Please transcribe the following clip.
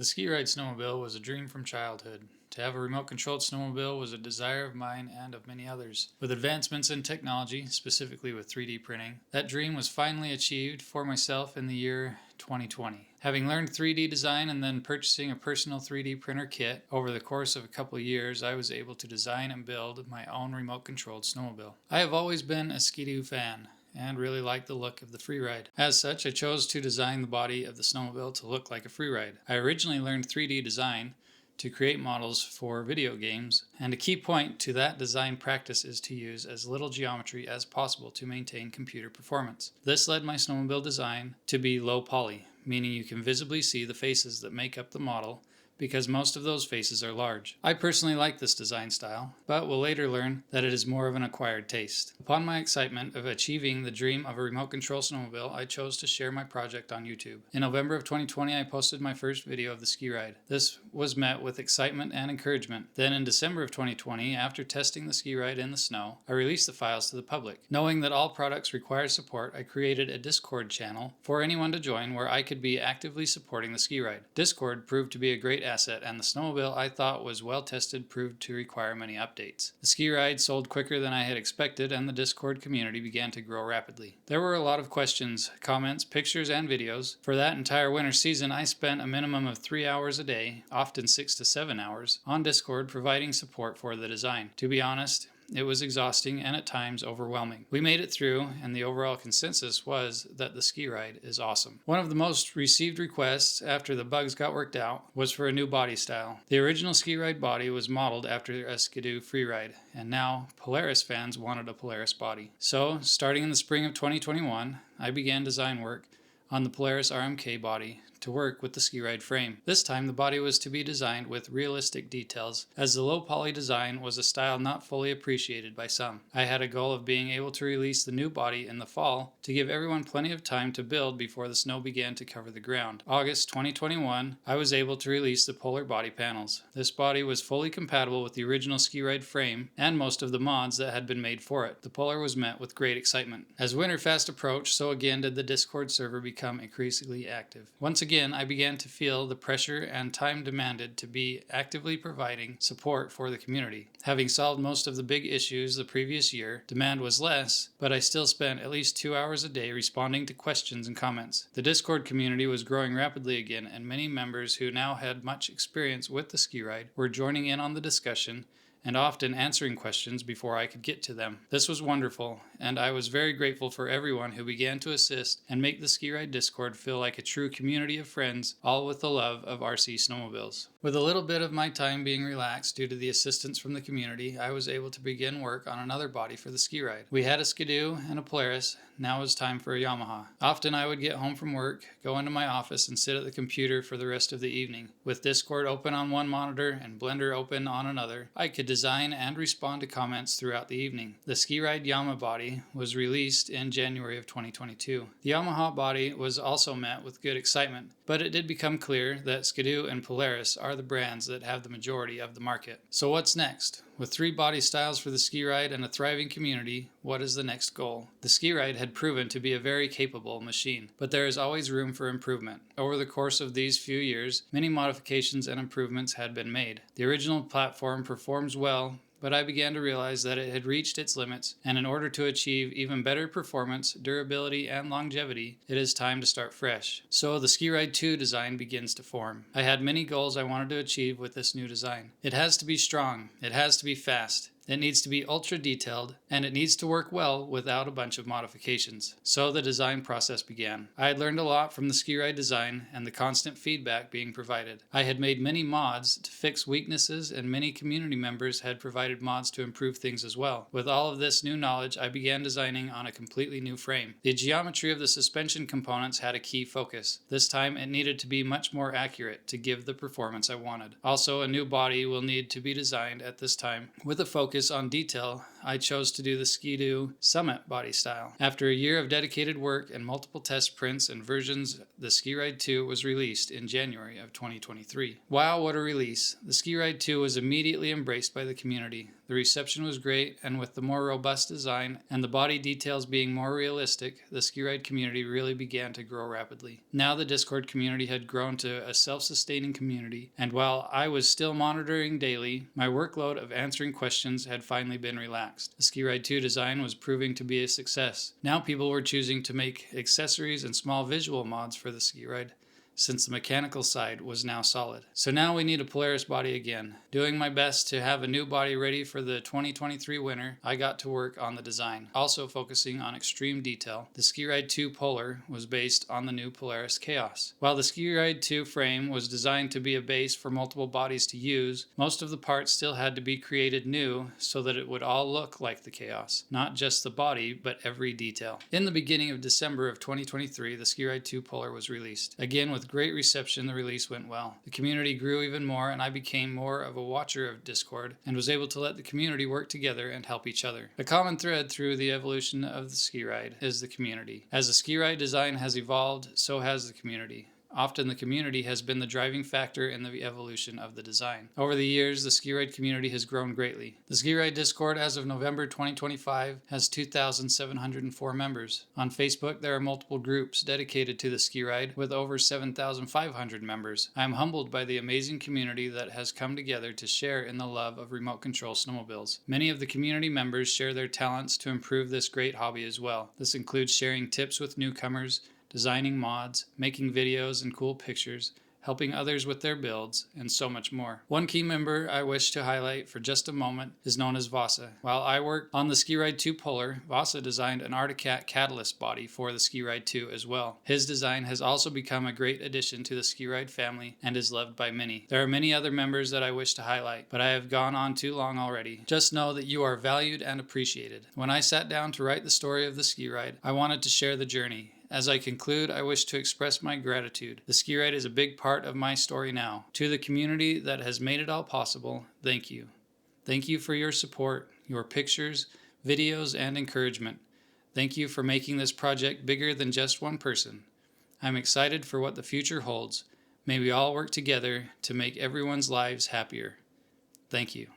The SkeeRide snowmobile was a dream from childhood. To have a remote-controlled snowmobile was a desire of mine and of many others. With advancements in technology, specifically with 3D printing, that dream was finally achieved for myself in the year 2020. Having learned 3D design and then purchasing a personal 3D printer kit, over the course of a couple of years I was able to design and build my own remote-controlled snowmobile. I have always been a Ski-Doo fan and really liked the look of the Freeride. As such, I chose to design the body of the snowmobile to look like a Freeride. I originally learned 3D design to create models for video games, and a key point to that design practice is to use as little geometry as possible to maintain computer performance. This led my snowmobile design to be low poly, meaning you can visibly see the faces that make up the model, because most of those faces are large. I personally like this design style, but will later learn that it is more of an acquired taste. Upon my excitement of achieving the dream of a remote control snowmobile, I chose to share my project on YouTube. In November of 2020, I posted my first video of the SkeeRide. This was met with excitement and encouragement. Then in December of 2020, after testing the SkeeRide in the snow, I released the files to the public. Knowing that all products require support, I created a Discord channel for anyone to join where I could be actively supporting the SkeeRide. Discord proved to be a great asset, and the snowmobile I thought was well tested proved to require many updates. The SkeeRide sold quicker than I had expected, and the Discord community began to grow rapidly. There were a lot of questions, comments, pictures, and videos. For that entire winter season, I spent a minimum of 3 hours a day, often 6 to 7 hours, on Discord providing support for the design. To be honest, it was exhausting and at times overwhelming. We made it through, and the overall consensus was that the SkeeRide is awesome. One of the most received requests after the bugs got worked out was for a new body style. The original SkeeRide body was modeled after a Ski-Doo Freeride, and now Polaris fans wanted a Polaris body. So, starting in the spring of 2021, I began design work on the Polaris RMK body to work with the SkeeRide frame. This time the body was to be designed with realistic details, as the low poly design was a style not fully appreciated by some. I had a goal of being able to release the new body in the fall to give everyone plenty of time to build before the snow began to cover the ground. August 2021, I was able to release the Polar body panels. This body was fully compatible with the original SkeeRide frame and most of the mods that had been made for it. The Polar was met with great excitement. As winter fast approached, so again did the Discord server become increasingly active. Once again, I began to feel the pressure and time demanded to be actively providing support for the community. Having solved most of the big issues the previous year, demand was less, but I still spent at least 2 hours a day responding to questions and comments. The Discord community was growing rapidly again, and many members who now had much experience with the SkeeRide were joining in on the discussion and often answering questions before I could get to them. This was wonderful, and I was very grateful for everyone who began to assist and make the SkeeRide Discord feel like a true community of friends, all with the love of RC snowmobiles. With a little bit of my time being relaxed due to the assistance from the community, I was able to begin work on another body for the SkeeRide. We had a Ski-Doo and a Polaris. Now it was time for a Yamaha. Often I would get home from work, go into my office, and sit at the computer for the rest of the evening. With Discord open on one monitor and Blender open on another, I could design and respond to comments throughout the evening. The SkeeRide Yamaha body was released in January of 2022. The Yamaha body was also met with good excitement, but it did become clear that Ski-Doo and Polaris are the brands that have the majority of the market. So what's next? With 3 body styles for the SkeeRide and a thriving community, what is the next goal? The SkeeRide had proven to be a very capable machine, but there is always room for improvement. Over the course of these few years, many modifications and improvements had been made. The original platform performs well, but I began to realize that it had reached its limits, and in order to achieve even better performance, durability, and longevity, it is time to start fresh. So the SkeeRide 2 design begins to form. I had many goals I wanted to achieve with this new design. It has to be strong, it has to be fast, it needs to be ultra detailed, and it needs to work well without a bunch of modifications. So the design process began. I had learned a lot from the SkeeRide design and the constant feedback being provided. I had made many mods to fix weaknesses, and many community members had provided mods to improve things as well. With all of this new knowledge, I began designing on a completely new frame. The geometry of the suspension components had a key focus. This time it needed to be much more accurate to give the performance I wanted. Also, a new body will need to be designed at this time with a focus focus on detail, I chose to do the Ski-Doo Summit body style. After a year of dedicated work and multiple test prints and versions, the SkeeRide 2 was released in January of 2023. Wow, what a release! The SkeeRide 2 was immediately embraced by the community. The reception was great, and with the more robust design and the body details being more realistic, the SkeeRide community really began to grow rapidly. Now the Discord community had grown to a self-sustaining community, and while I was still monitoring daily, my workload of answering questions had finally been relaxed. The SkeeRide 2 design was proving to be a success. Now people were choosing to make accessories and small visual mods for the SkeeRide, since the mechanical side was now solid. So now we need a Polaris body again. Doing my best to have a new body ready for the 2023 winter, I got to work on the design. Also focusing on extreme detail, the SkeeRide 2 Polar was based on the new Polaris Chaos. While the SkeeRide 2 frame was designed to be a base for multiple bodies to use, most of the parts still had to be created new so that it would all look like the Chaos. Not just the body, but every detail. In the beginning of December of 2023, the SkeeRide 2 Polar was released. Again, with great reception, the release went well. The community grew even more, and I became more of a watcher of Discord and was able to let the community work together and help each other. A common thread through the evolution of the SkeeRide is the community. As the SkeeRide design has evolved, so has the community. Often the community has been the driving factor in the evolution of the design. Over the years, the SkeeRide community has grown greatly. The SkeeRide Discord as of November 2025 has 2,704 members. On Facebook, there are multiple groups dedicated to the SkeeRide with over 7,500 members. I am humbled by the amazing community that has come together to share in the love of remote control snowmobiles. Many of the community members share their talents to improve this great hobby as well. This includes sharing tips with newcomers, designing mods, making videos and cool pictures, helping others with their builds, and so much more. One key member I wish to highlight for just a moment is known as Vasa. While I worked on the SkeeRide 2 Polar, Vasa designed an Articat catalyst body for the SkeeRide 2 as well. His design has also become a great addition to the SkeeRide family and is loved by many. There are many other members that I wish to highlight, but I have gone on too long already. Just know that you are valued and appreciated. When I sat down to write the story of the SkeeRide, I wanted to share the journey. As I conclude, I wish to express my gratitude. The SkeeRide is a big part of my story now. To the community that has made it all possible, thank you. Thank you for your support, your pictures, videos, and encouragement. Thank you for making this project bigger than just one person. I'm excited for what the future holds. May we all work together to make everyone's lives happier. Thank you.